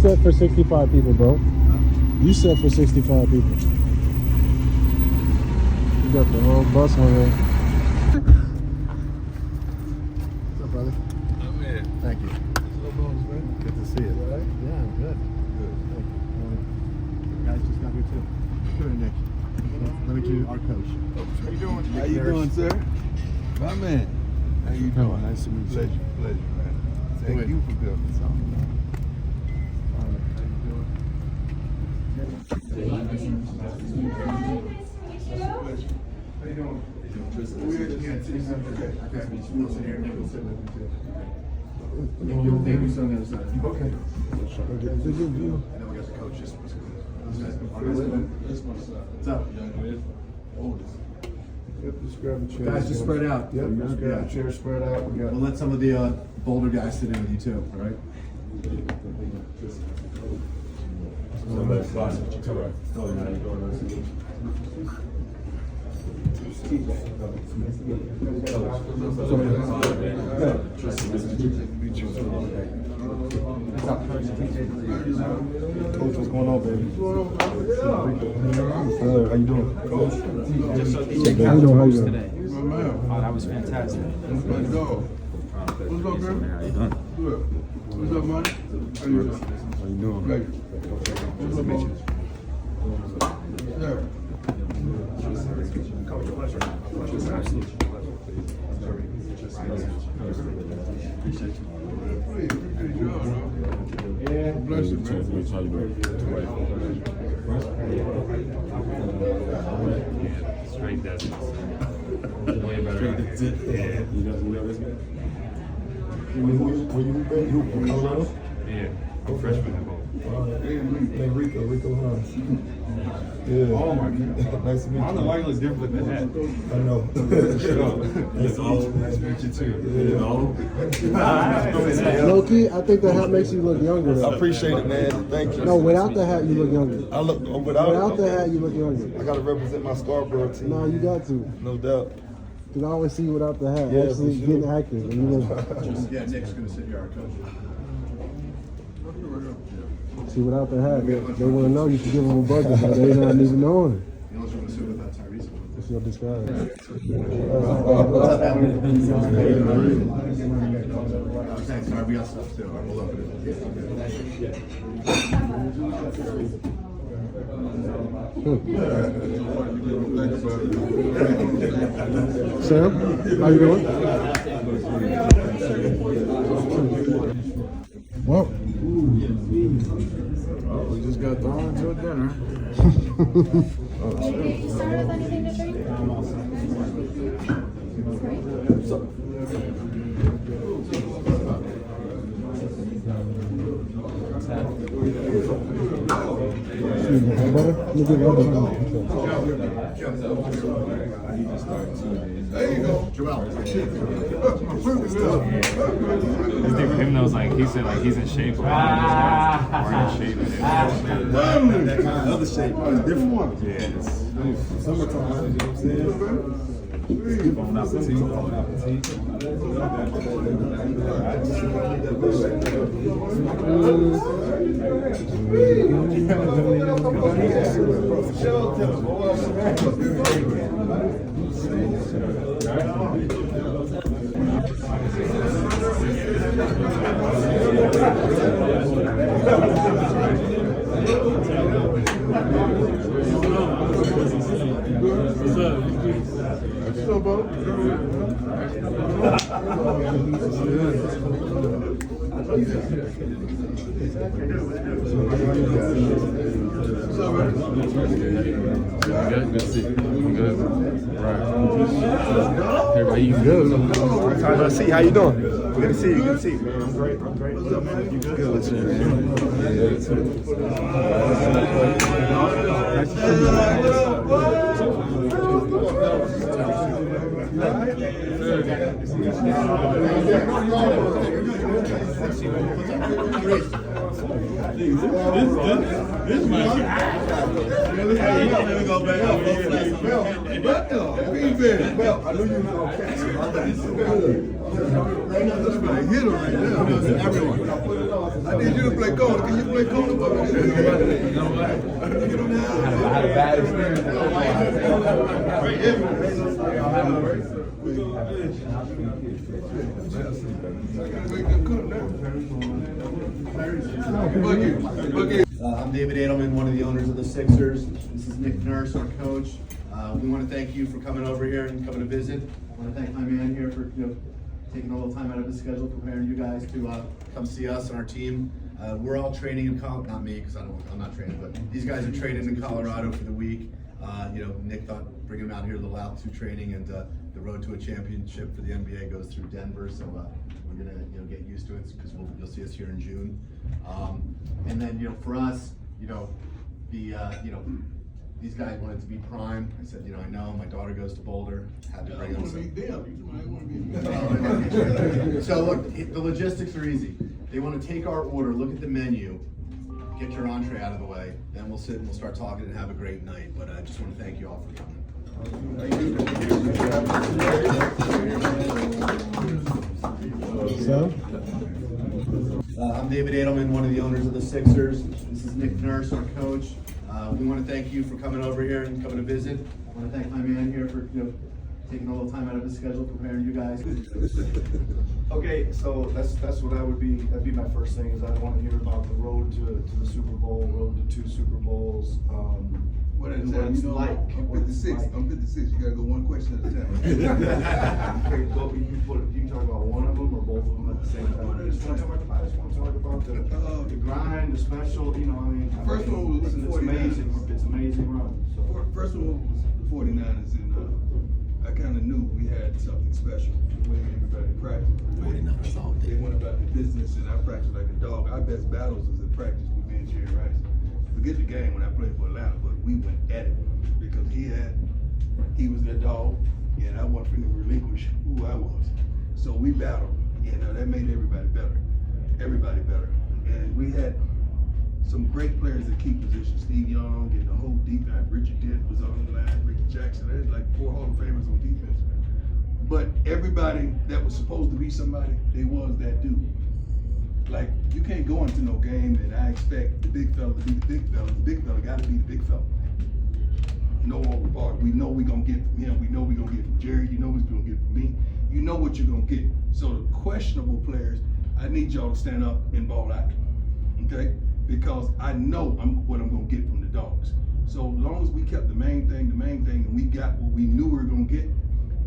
set for 65 people, bro. You set for 65 people. You got the whole bus on here. What's up, brother? I'm in. Thank you. Good to see you. All right? Yeah, I'm good. Good. Thank you. Guys just got here too. Good, Nick. Let me do our coach. How you doing? How you doing, sir? My man. How you doing? Nice to meet you. Pleasure, man. Thank you for coming. How you doing? Okay. What's up? Yep, just grab a chair. Guys, just spread out. Yep, just grab a chair, spread out. We'll let some of the bolder guys sit in with you too, all right? Coach, what's going on, baby? How you doing? Coach, How you doing? today. Oh, that was fantastic. What's up, man? How you doing? Good. What's up, man? How you doing? How you doing? Pleasure. What's up, man? Yeah. Yeah. Bless you, man. How you doing? Straight desert. Way better. You guys were you baby? You from Colorado? Yeah. I'm freshman in both. Hey, Rico Hans. Yeah. Oh my God. Nice to meet you. I don't know why you look different with the hat. I know. Nice to meet you too. Low-key, I think the hat makes you look younger. I Though. appreciate it, man. Thank you. No, without the hat, you look younger. I look Without the hat, you look younger. I gotta represent my Scarborough team. No, you got to. No doubt. Because I always see you without the hat, Yeah, actually for sure. getting active. And you look, Yeah, Nick's gonna sit here, our coach. see, without the hat, they want to know you should give them a budget, but they not even knowing it. Unless you wanna sit with Tyrese. That's your disguise. Thanks, sorry, we got stuff too. All right, we'll look at Sam, how you doing? Well, We just got thrown into a dinner. Did you start with anything to drink? butter? Let me get butter. There you go. Joel. Him knows like he said like he's in shape. But we're in shape. That kind of other shape, different one. Yeah. It's Summertime, you know what I'm saying? Bon appetit. Bon appetit. Good to see you. I'm good. Right. Everybody, you good? Good to see you. How you doing? Good to see you. Good to see you. I'm great. What's up, man? You good? Good. Nice to see you. This my Let me go back up. I knew you were going to catch him. Hit him right now. Everyone. I need you to play corner. Can you play corner for me? I had a bad experience. I'm David Edelman, one of the owners of the Sixers. This is Nick Nurse, our coach. We want to thank you for coming over here and coming to visit. I want to thank my man here for taking a little time out of his schedule, preparing you guys to come see us and our team. We're all training in Colorado, not me because I'm not training, but these guys are training in Colorado for the week. Nick thought bring him out here a little altitude training, and the road to a championship for the NBA goes through Denver, so we're gonna get used to it because you'll see us here in June. And then for us, these guys wanted to be prime. I said, I know my daughter goes to Boulder, had to bring them. So look, the logistics are easy. They want to take our order, look at the menu, get your entree out of the way, then we'll sit and we'll start talking and have a great night. But I just want to thank you all for coming. I'm David Edelman, one of the owners of the Sixers. This is Nick Nurse, our coach. We want to thank you for coming over here and coming to visit. I want to thank my man here for taking a little time out of his schedule, preparing you guys. Okay, so that's what that'd be my first thing is I want to hear about the road to the Super Bowl, road to 2 Super Bowls. What is that? I'm 56. I'm 56. You gotta go one question at a time. You talk about one of them or both of them at the same time? I just want to talk about the grind, the special. First one was the 49ers. It's amazing run. So. First one was the 49ers, and I kind of knew we had something special. The way everybody practiced. They went about the business, and I practiced like a dog. Our best battles was in practice with me and Jerry Rice. Forget the game when I played for Atlanta, but we went at it because he was their dog, and I wasn't going to relinquish who I was. So we battled, that made everybody better. And we had some great players at key positions. Steve Young and the whole defense. Richard Dent was on the line. Ricky Jackson. There's like 4 Hall of Famers on defense. But everybody that was supposed to be somebody, they was that dude. Like, you can't go into no game and I expect the big fella to be the big fella. The big fella got to be the big fella. No overboard. We know we're going to get from him. We know we're going to get from Jerry. You know what we're going to get from me. You know what you're going to get. So the questionable players, I need y'all to stand up and ball out. Okay? Because I know what I'm going to get from the dogs. So as long as we kept the main thing, and we got what we knew we were going to get,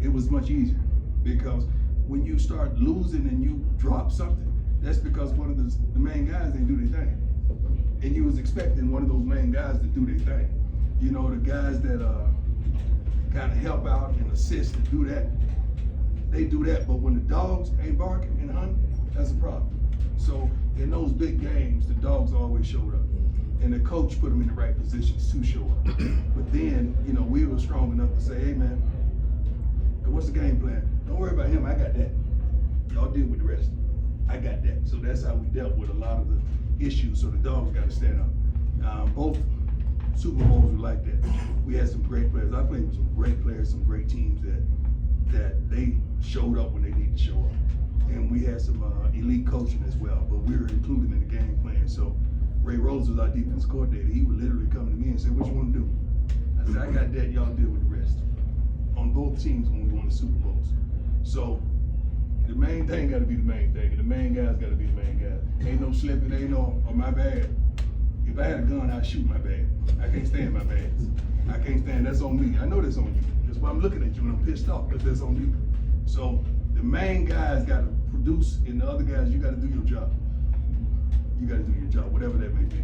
it was much easier. Because when you start losing and you drop something, that's because one of the main guys didn't do their thing. And you was expecting one of those main guys to do their thing. The guys that kind of help out and assist and do that, they do that. But when the dogs ain't barking and hunting, that's a problem. So in those big games, the dogs always showed up. And the coach put them in the right positions to show up. But then, we were strong enough to say, hey man, what's the game plan? Don't worry about him, I got that. Y'all deal with the rest. I got that. So that's how we dealt with a lot of the issues. So the dogs got to stand up. Both Super Bowls were like that. We had some great players. I played with some great players, some great teams that they showed up when they needed to show up. And we had some elite coaching as well, but we were included in the game plan. So Ray Rose was our defense coordinator. He would literally come to me and say, what you want to do? I said, I got that, y'all deal with the rest. On both teams when we won the Super Bowls. So the main thing got to be the main thing, and the main guys got to be the main guys. Ain't no slipping, ain't no, oh my bad. If I had a gun, I'd shoot my bad. I can't stand my bads. I can't stand, that's on me. I know that's on you. That's why I'm looking at you and I'm pissed off, because that's on you. So the main guys got to produce, and the other guys, you got to do your job. You got to do your job, whatever that may be.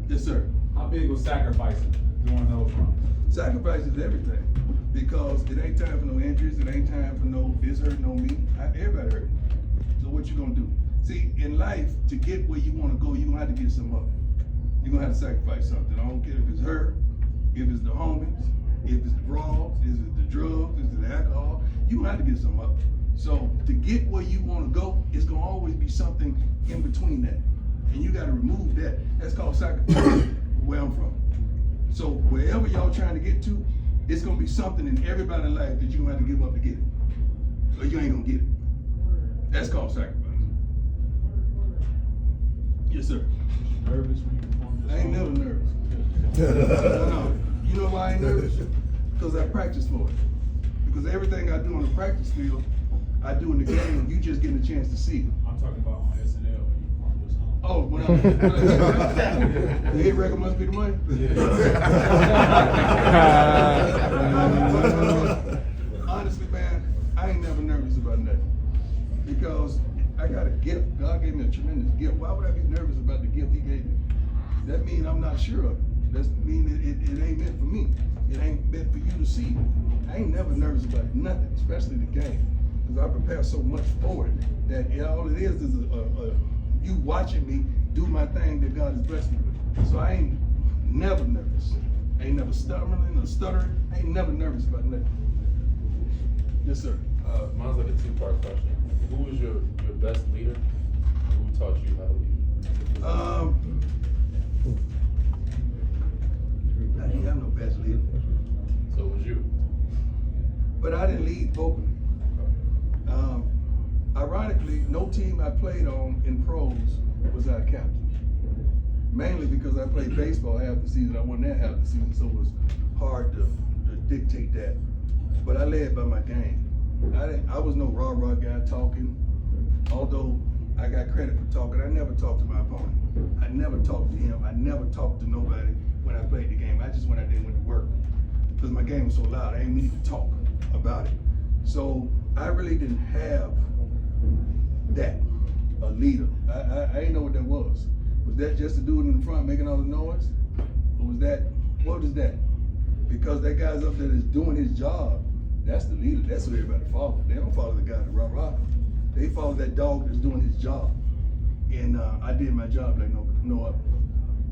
Yes, sir. How big was sacrificing during those runs? Sacrifice is everything, because it ain't time for no injuries, it ain't time for no this hurting on me. Everybody hurt. So what you gonna do? See, in life, to get where you wanna go, you gonna have to get some up. You're gonna have to sacrifice something. I don't care if it's her, if it's the homies, if it's the bras, is it the drugs, is it the alcohol, you gonna have to get some up. So to get where you want to go, it's gonna always be something in between that. And you gotta remove that. That's called sacrifice, where I'm from. So wherever y'all trying to get to, it's gonna be something in everybody's life that you're gonna have to give up to get it. Or you ain't gonna get it. That's called sacrifice. Yes, sir. Nervous when you perform this I ain't song? never nervous. No. You know why I ain't nervous? Because I practice for it. Because everything I do on the practice field, I do in the game, you just getting a chance to see it. I'm talking about on SNL when you perform this song. Oh, the hit record must be the money? Honestly, man, I ain't never nervous about nothing. Because I got a gift. God gave me a tremendous gift. Why would I be nervous about the gift he gave me? That means I'm not sure of it. That means it ain't meant for me. It ain't meant for you to see. I ain't never nervous about nothing, especially the game. Because I prepare so much for it that all it is you watching me do my thing that God has blessed me with. So I ain't never nervous. I ain't never stuttering or stuttering. I ain't never nervous about nothing. Yes, sir. Mine's like a two-part question. Who was your best leader? And who taught you how to lead? I didn't have no best leader. So it was you. But I didn't lead vocally. Ironically, no team I played on in pros was our captain. Mainly because I played baseball half the season. I wasn't there half the season, so it was hard to dictate that. But I led by my game. I was no rah-rah guy talking. Although I got credit for talking, I never talked to my opponent. I never talked to him. I never talked to nobody when I played the game. I just went out there and went to work. Because my game was so loud, I didn't need to talk about it. So I really didn't have that, a leader. I didn't know what that was. Was that just the dude in the front making all the noise? Or was that, what was that? Because that guy's up there that's doing his job, that's the leader. That's what everybody follows. They don't follow the guy that rah-rah. They follow that dog that's doing his job. And I did my job like no other.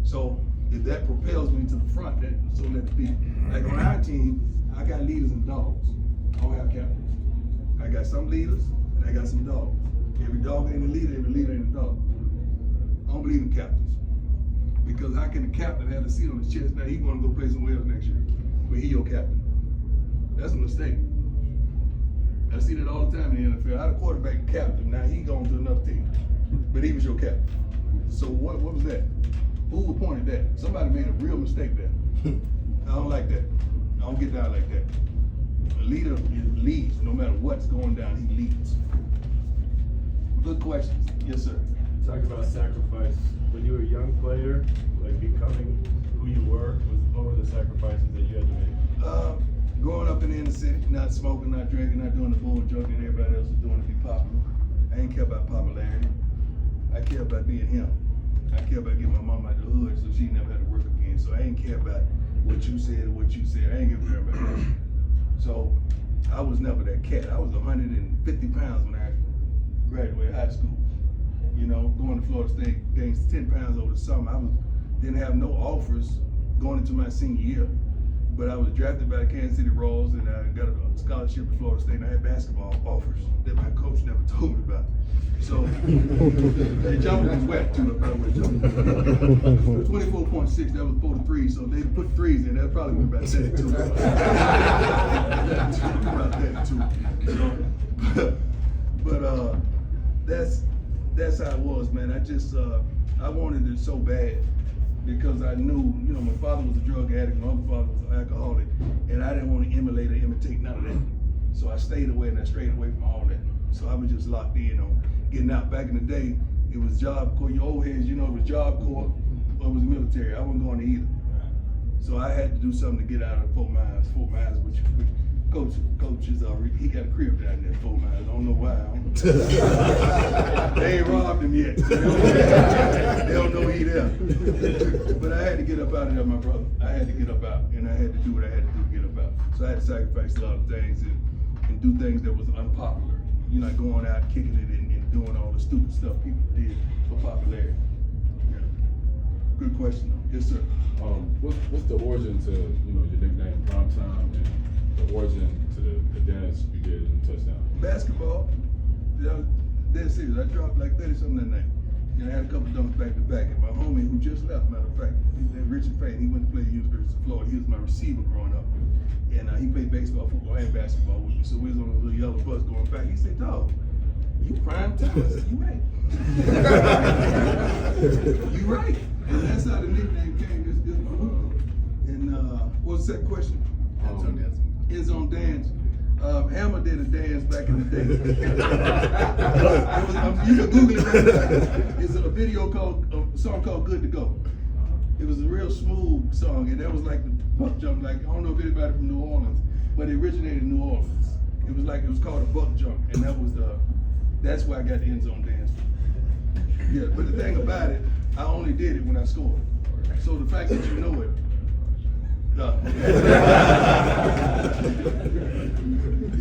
So if that propels me to the front, so let it be. Like on our team, I got leaders and dogs. I don't have captains. I got some leaders and I got some dogs. Every dog ain't a leader, every leader ain't a dog. I don't believe in captains. Because how can a captain have a seat on his chest? Now he gonna go play somewhere else next year, but he your captain. That's a mistake. I see that all the time in the NFL. I had a quarterback captain, now he going to another team. But he was your captain. So what was that? Who appointed that? Somebody made a real mistake there. I don't like that. I don't get down like that. A leader leads, no matter what's going down, he leads. Good questions. Yes, sir. Talk about sacrifice. When you were a young player, like becoming who you were, what were the sacrifices that you had to make? Growing up in the inner city, not smoking, not drinking, not doing the bull junk that everybody else is doing to be popular. I ain't care about popularity. I care about being him. I care about getting my mom out the hood so she never had to work again. So I ain't care about what you said or what you said. I ain't give a damn about that. So I was never that cat. I was 150 pounds when I graduated high school. You know, going to Florida State, gained 10 pounds over the summer. Didn't have no offers going into my senior year. But I was drafted by the Kansas City Royals and I got a scholarship at Florida State and I had basketball offers that my coach never told me about. So the jumper was wet too, by the way. 24.6, that was 43, so they put threes in, that probably went about that too. But that's how it was, man. I wanted it so bad. Because I knew, you know, my father was a drug addict, my other father was an alcoholic, and I didn't want to emulate or imitate none of that. So I stayed away and I strayed away from all that. So I was just locked in on getting out. Back in the day, it was Job Corps. Your old heads, you know, it was Job Corps or it was military. I wasn't going to either. So I had to do something to get out of Fort Myers, which Coach is he got a crib down there, 4 miles. I don't know why. They ain't robbed him yet. They don't know he there. But I had to get up out of there, my brother. I had to get up out, and I had to do what I had to do to get up out. So I had to sacrifice a lot of things and do things that was unpopular. You know, going out, kicking it, and doing all the stupid stuff people did for popularity. Yeah. Good question, though. Yes, sir. What's the origin to your nickname Prime Time? And the origin to the dance you did in the touchdown? Basketball, that was dead serious. I dropped like 30-something that night. And I had a couple dunks back to back. And my homie who just left, matter of fact, Richard Fain, he went to play at the University of Florida. He was my receiver growing up. And he played baseball, football, and basketball with me. So we was on a little yellow bus going back. He said, "Dog, you prime time." I said, "You right." You right. And that's how the nickname came. This and what was the second question? End zone dance. Hammer did a dance back in the day. You can Google it right now. It's a video called, a song called Good to Go. It was a real smooth song, and that was like the buck jump. Like, I don't know if anybody from New Orleans, but it originated in New Orleans. It was called a buck jump, and that's where I got the end zone dance from. Yeah, but the thing about it, I only did it when I scored. So the fact that you know it, you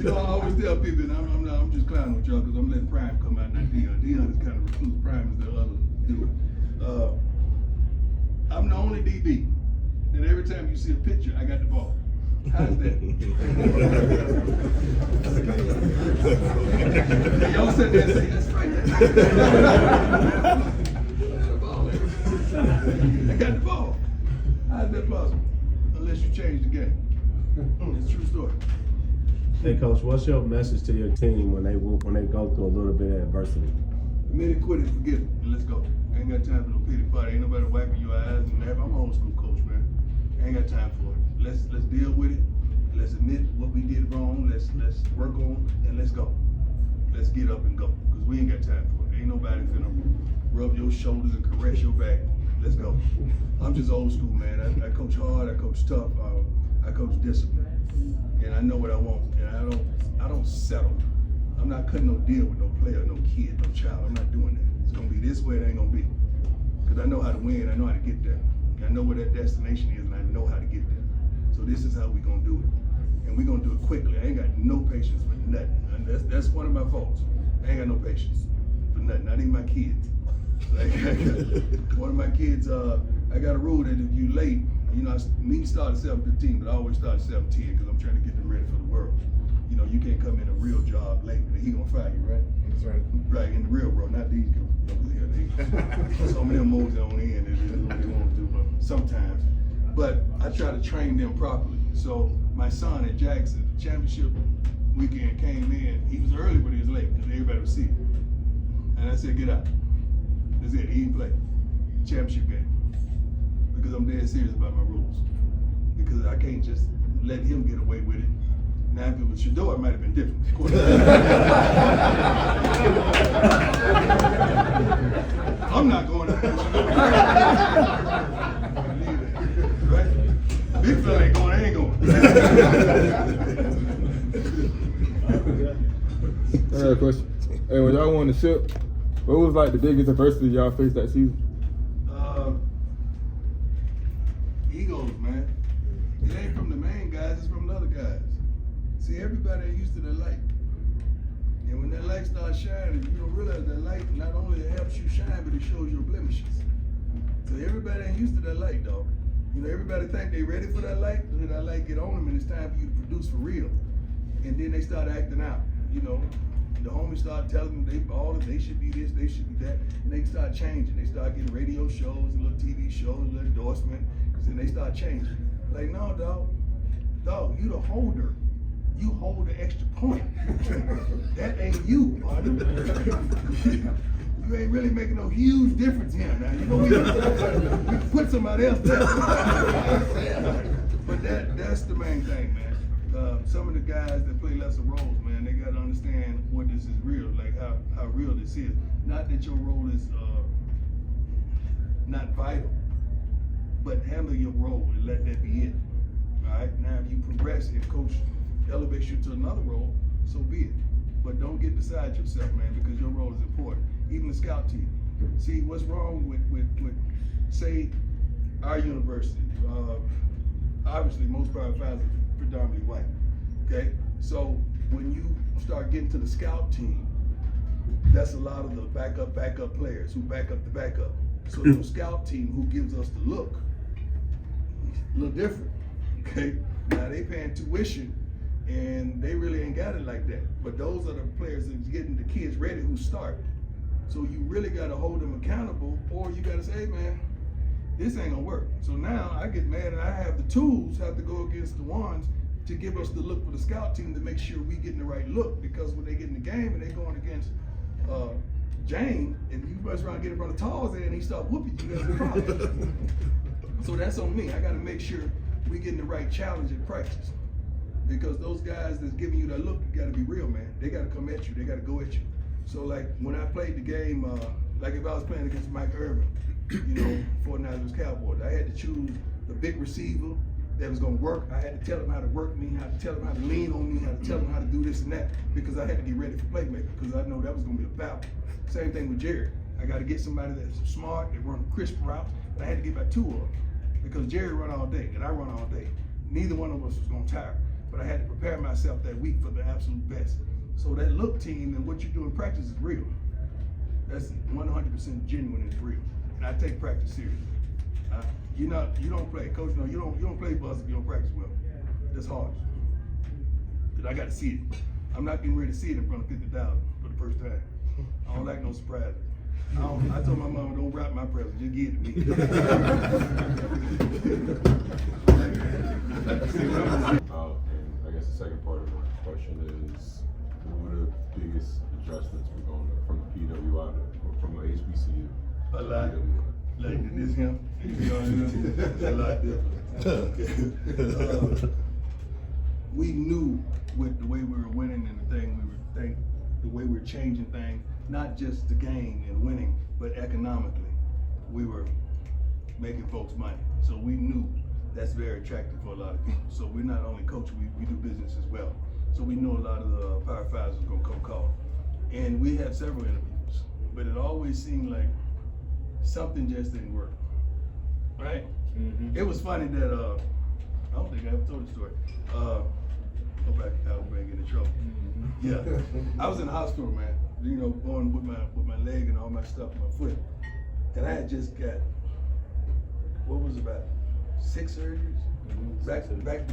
know, I always tell people, and I'm just clowning with y'all because I'm letting Prime come out, not Deion. Deion is kind of recluse. Prime is the other dude. I'm the only DB, and every time you see a picture, I got the ball. How's that? Y'all sit there and say, "That's right." I got the ball. How's that possible? Unless you change the game. It's a true story. Hey, Coach, what's your message to your team when they go through a little bit of adversity? The minute quit it, forget it, and let's go. I ain't got time for no pity party. Ain't nobody wiping your eyes and laughing. I'm an old school coach, man. I ain't got time for it. Let's deal with it. Let's admit what we did wrong. Let's work on and let's go. Let's get up and go. Because we ain't got time for it. Ain't nobody finna rub your shoulders and caress your back. Let's go. I'm just old school, man. I coach hard, I coach tough, I coach discipline. And I know what I want. And I don't settle. I'm not cutting no deal with no player, no kid, no child. I'm not doing that. It's gonna be this way, it ain't gonna be. Because I know how to win, I know how to get there. I know where that destination is, and I know how to get there. So this is how we're gonna do it. And we're gonna do it quickly. I ain't got no patience for nothing. And that's one of my faults. I ain't got no patience for nothing, not even my kids. Like, one of my kids, I got a rule that if you late, you know, me start at 7:15, but I always start at 7:10 because I'm trying to get them ready for the world. You know, you can't come in a real job late, and he gonna fire you, right? That's right. Right, in the real world, not these people. Some of them moves on in, and they do what they want to do, but sometimes. But I try to train them properly. So my son at Jackson, the championship weekend came in, he was early, but he was late because everybody would see it. And I said, "Get out." That's it, he didn't play. Championship game. Because I'm dead serious about my rules. Because I can't just let him get away with it. Now, if it was Shador, it might have been different. Of course. I'm not going up there. Right? Big fella ain't going, I ain't going. I got a question. Hey, when y'all won the ship, what was like the biggest adversity y'all faced that season? Egos, man. It ain't from the main guys, it's from the other guys. See, everybody ain't used to that light. And when that light starts shining, you don't realize that light not only helps you shine, but it shows your blemishes. So everybody ain't used to that light, dog. You know, everybody think they ready for that light, and then that light get on them, and it's time for you to produce for real. And then they start acting out, you know. The homies start telling them they should be this, they should be that, and they start changing. They start getting radio shows and little TV shows, little endorsement, because then they start changing. Like, no, dog, you the holder. You hold the extra point. That ain't you, partner. You ain't really making no huge difference here now. You know, we can put somebody else there. But that's the main thing, man. Some of the guys that play lesser roles, man, they gotta understand what this is real, like how real this is. Not that your role is not vital, but handle your role and let that be it. All right. Now, if you progress and coach elevates you to another role, so be it. But don't get beside yourself, man, because your role is important. Even the scout team. See, what's wrong with say, our university? Obviously, most Power 5s are predominantly white. Okay, so when you start getting to the scout team, that's a lot of the backup players who back up the backup. So the scout team who gives us the look, a little different. Okay, now they paying tuition And they really ain't got it like that. But those are the players that's getting the kids ready who start. So you really got to hold them accountable, or you got to say, hey man, this ain't gonna work. So now I get mad and I have the tools have to go against the ones to give us the look for the scout team to make sure we getting the right look, because when they get in the game and they going against Jane, and you rush around and get in front of Tarzan and he start whooping you, that's a problem. So that's on me. I got to make sure we getting the right challenge in practice, because those guys that's giving you that look, you got to be real, man. They got to come at you. They got to go at you. So like when I played the game, like if I was playing against Mike Irvin, you know, 49ers Cowboys, I had to choose the big receiver that was gonna work. I had to tell him how to work me, how to tell him how to lean on me, how to tell him how to do this and that, because I had to get ready for playmaker, because I know that was gonna be a battle. Same thing with Jerry. I got to get somebody that's smart, that run crisp routes, but I had to get about 2 of them, because Jerry run all day and I run all day. Neither one of us was gonna tire, but I had to prepare myself that week for the absolute best. So that look team and what you do in practice is real. That's 100% genuine and real. And I take practice serious. You don't play, coach. No, you don't play buzz if you don't practice well. That's hard. But I got to see it. I'm not getting ready to see it in front of 50,000 for the first time. I don't like no surprises. I told my mama, don't wrap my present, just give it to me. And I guess the second part of my question is, what were the biggest adjustments from the PWI or from the HBCU? A lot. Like this him, a lot different. We knew with the way we were winning and the way we were changing things, not just the game and winning, but economically, we were making folks money. So we knew that's very attractive for a lot of people. So we're not only coach, we do business as well. So we know a lot of the Power Fives was gonna come call. And we had several interviews, but it always seemed like something just didn't work, right? Mm-hmm. It was funny that, I don't think I ever told the story. Go back, I hope I ain't getting in trouble. Mm-hmm. Yeah, I was in the hospital, man, you know, going with my leg and all my stuff, my foot. And I had just got, what was it, about 6 surgeries? Back to back,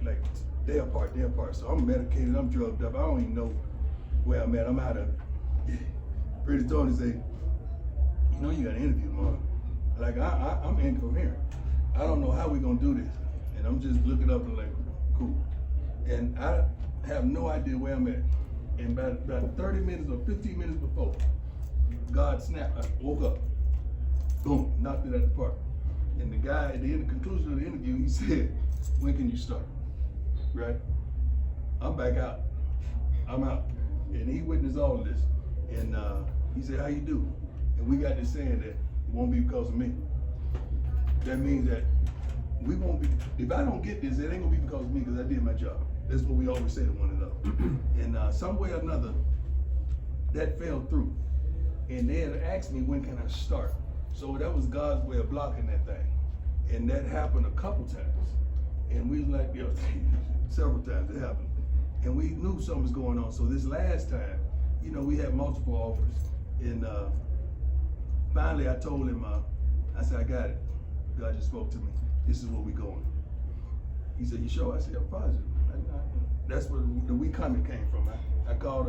like day apart. So I'm medicated, I'm drugged up, I don't even know where I'm at. I'm out of, Brady told me, say, you know you got an interview tomorrow. Like I'm incoherent. I don't know how we gonna do this. And I'm just looking up and like, cool. And I have no idea where I'm at. And about 30 minutes or 15 minutes before, God snapped, I woke up, boom, knocked it out the park. And the guy at the conclusion of the interview, he said, when can you start? Right? I'm back out. I'm out. And he witnessed all of this. And he said, how you do? And we got this saying that it won't be because of me. That means that we won't be, if I don't get this, it ain't gonna be because of me, because I did my job. That's what we always say to one another. And some way or another, that fell through. And they had asked me, when can I start? So that was God's way of blocking that thing. And that happened a couple times. And we was like, yo, several times it happened. And we knew something was going on. So this last time, you know, we had multiple offers. And finally I told him, I said, I got it. God just spoke to me. This is where we going. He said, you sure? I said, I'm positive. That's where the we coming came from. I called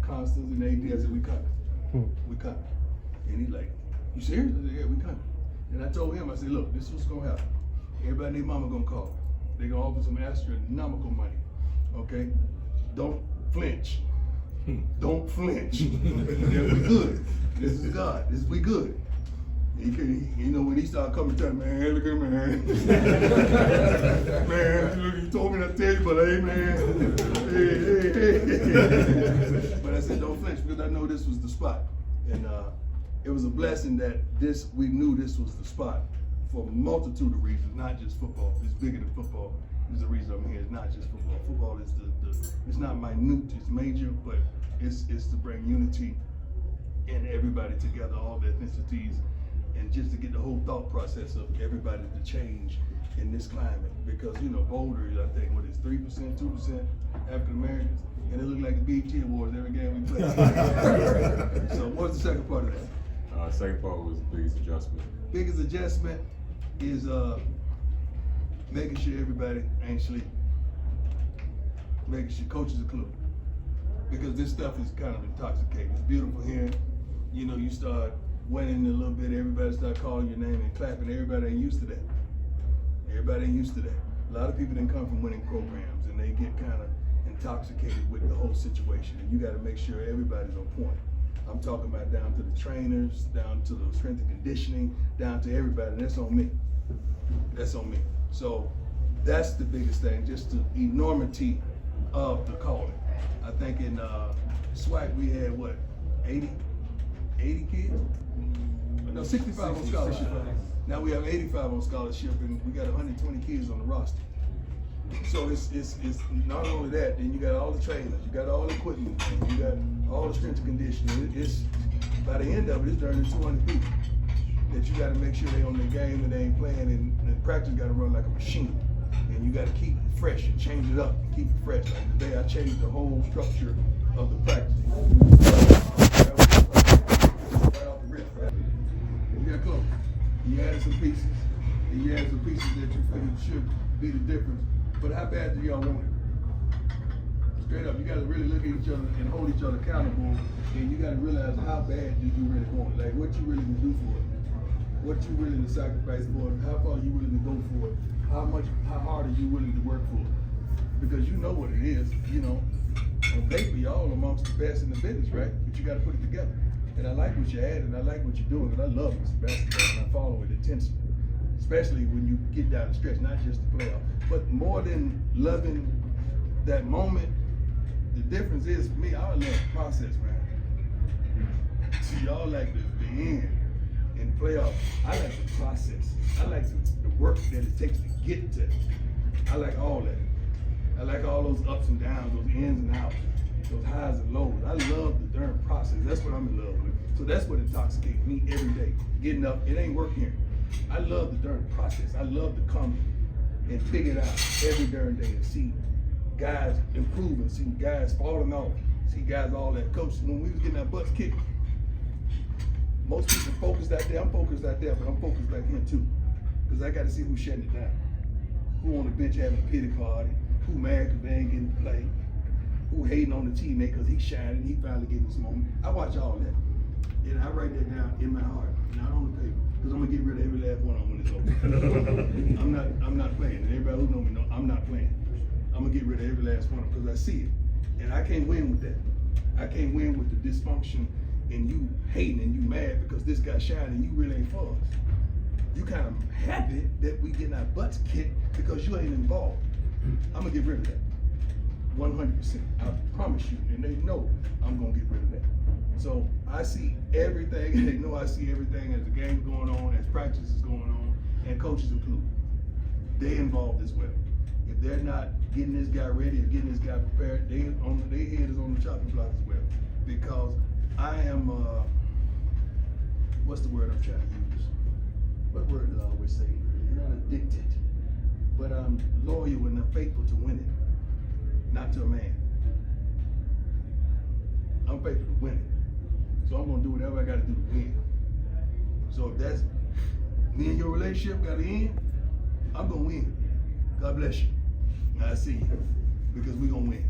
Constance and AD, I said, we coming. We coming. And he's like, you serious? I said, yeah, we coming. And I told him, I said, look, this is what's gonna happen. Everybody and their mama gonna call. They're gonna offer some astronomical money, okay? Don't flinch. Don't flinch. Yeah, we good. This is God. We good. You know, when he started coming to me, man, look at me, man. Man, look, you told me not to tell you, but hey, man. Hey. But I said, don't flinch, because I know this was the spot. And it was a blessing that we knew this was the spot for a multitude of reasons, not just football. It's bigger than football. There's a reason I'm here. It's not just football. Football is it's not minute, it's major, but it's to bring unity and everybody together, all the ethnicities, and just to get the whole thought process of everybody to change in this climate. Because, you know, Boulder is, I think, what is 3%, 2% African Americans, and it looked like the BET Awards every game we played. So what's the second part of that? Second part was the biggest adjustment. Biggest adjustment is making sure everybody ain't sleep. making sure coaches are clue. Because this stuff is kind of intoxicating. It's beautiful here. You know, you start winning a little bit, everybody start calling your name and clapping. Everybody ain't used to that. Everybody ain't used to that. A lot of people didn't come from winning programs and they get kind of intoxicated with the whole situation. And you got to make sure everybody's on point. I'm talking about down to the trainers, down to the strength and conditioning, down to everybody. And that's on me. That's on me. So that's the biggest thing, just the enormity of the calling. I think in SWAC we had what, 80 kids? No, 65 on scholarship. Now we have 85 on scholarship, and we got 120 kids on the roster. So it's not only that, then you got all the trainers, you got all the equipment, you got all the strength and conditioning. It's by the end of it, it's turning 200 people that you got to make sure they on their game and they ain't playing, and practice got to run like a machine. And you got to keep it fresh and change it up and keep it fresh. Like today, I changed the whole structure of the practice. Right off the rip, right? We got close. You added some pieces, and you added some pieces that you figured should be the difference. But how bad do y'all want it? Straight up, you got to really look at each other and hold each other accountable, and you got to realize how bad do you really want it? Like what you really gonna do for it? What you willing to sacrifice for it? How far are you willing to go for it? How hard are you willing to work for it? Because you know what it is, you know. On paper, y'all amongst the best in the business, right? But you got to put it together. And I like what you're adding, I like what you're doing, and I love Mr. Basketball, and I follow it intensely. Especially when you get down the stretch, not just the playoff. But more than loving that moment, the difference is, for me, I love the process, man. See, y'all like the end. In playoff, I like the process. I like the work that it takes to get to it. I like all that. I like all those ups and downs, those ins and outs, those highs and lows. I love the darn process. That's what I'm in love with. So that's what intoxicates me every day. Getting up, it ain't work here. I love the darn process. I love to come and figure it out every darn day and see guys improving, see guys falling off, see guys all that. Coach, when we was getting our butts kicked, most people focused out there. I'm focused out there, but I'm focused back here too. Because I got to see who's shutting it down. Who on the bench having a pity party. Who mad because they ain't getting played. Who hating on the teammate because he's shining. He finally getting his moment. I watch all that. And I write that down in my heart, not on the paper. Because I'm going to get rid of every last one of them when it's over. I'm not playing. And everybody who know me know I'm not playing. I'm going to get rid of every last one of them because I see it. And I can't win with that. I can't win with the dysfunction and you hating and you mad because this guy shining, you really ain't for us. You kind of happy that we getting our butts kicked because you ain't involved. I'm gonna get rid of that, 100%. I promise you, and they know I'm gonna get rid of that. So I see everything, and they know I see everything as the game's going on, as practice is going on, and coaches included. They involved as well. If they're not getting this guy ready or getting this guy prepared, their head is on the chopping block as well. Because I am, what's the word I'm trying to use? What word do I always say? Not addicted, but I'm loyal and I'm faithful to winning, not to a man. I'm faithful to winning. So I'm gonna do whatever I gotta do to win. So if that's me and your relationship gotta end, I'm gonna win. God bless you. I see you, because we're gonna win.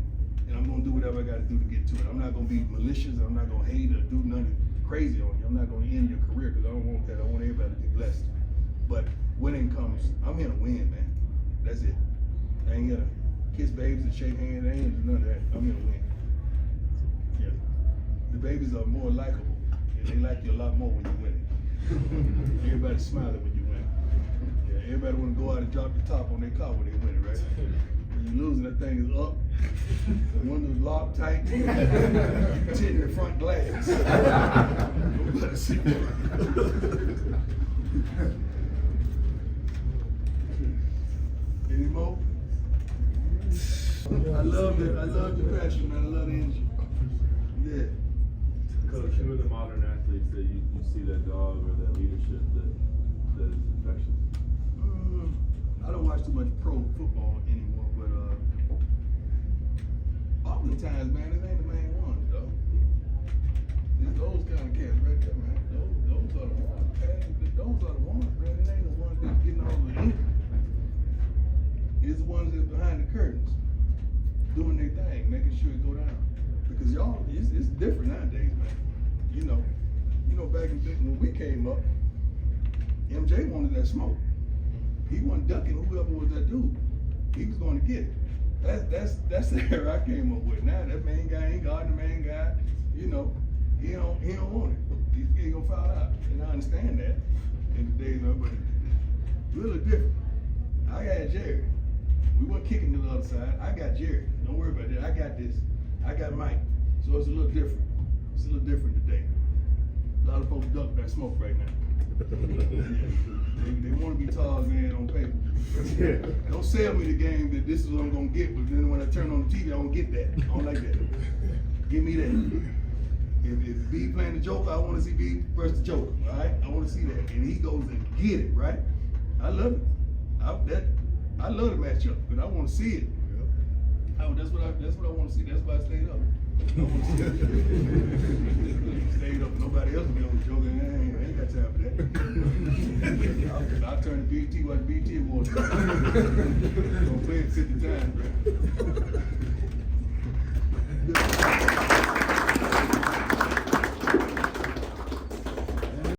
And I'm gonna do whatever I gotta do to get to it. I'm not gonna be malicious, I'm not gonna hate or do nothing crazy on you. I'm not gonna end your career because I don't want that. I want everybody to be blessed. But winning comes, I'm here to win, man. That's it. I ain't gonna kiss babies and shake hands, I ain't do none of that. I'm here to win. Yeah. The babies are more likable and they like you a lot more when you win. Everybody's smiling when you win. Yeah, everybody wanna go out and drop the top on their car when they win it, right? When you losing, that thing is up. The windows locked tight. You tinting the front glass. Nobody see that. Any more? I love it. I love the passion, man. I love the energy. Yeah. Coach, who are the modern athletes that you see that dog or that leadership that is infectious? I don't watch too much pro football anymore, but oftentimes, man, it ain't the main ones, though. It's those kind of cats right there, man. Those are the ones, man. Those are the ones, man. It ain't the ones that's getting all the heat. It's the ones that's behind the curtains, doing their it's different nowadays, man. You know, back in when we came up, MJ wanted that smoke. He wasn't ducking whoever was that dude. He was going to get it. That's the era I came up with. Now that main guy ain't guarding the main guy. You know, he don't want it. He's gonna foul out, and I understand that. In the days, but it's a little different. I had Jerry. We weren't kicking to the other side. I got Jerry. Don't worry about that. I got this. I got Mike. So it's a little different. It's a little different today. A lot of folks duck that smoke right now. They want to be Tarzan on paper. Don't sell me the game that this is what I'm gonna get, but then when I turn on the TV, I don't get that. I don't like that. Give me that. If B playing the Joker, I want to see B versus the Joker. All right, I want to see that, and he goes and get it. Right? I love it. I love the matchup, but I want to see it. That's what I want to see. That's why I stayed up. I want to see it. Stayed up. Nobody else be on the Joker. I ain't got time for that. I'll turn to BT, watch BT Awards. Don't play it 50 times, bro.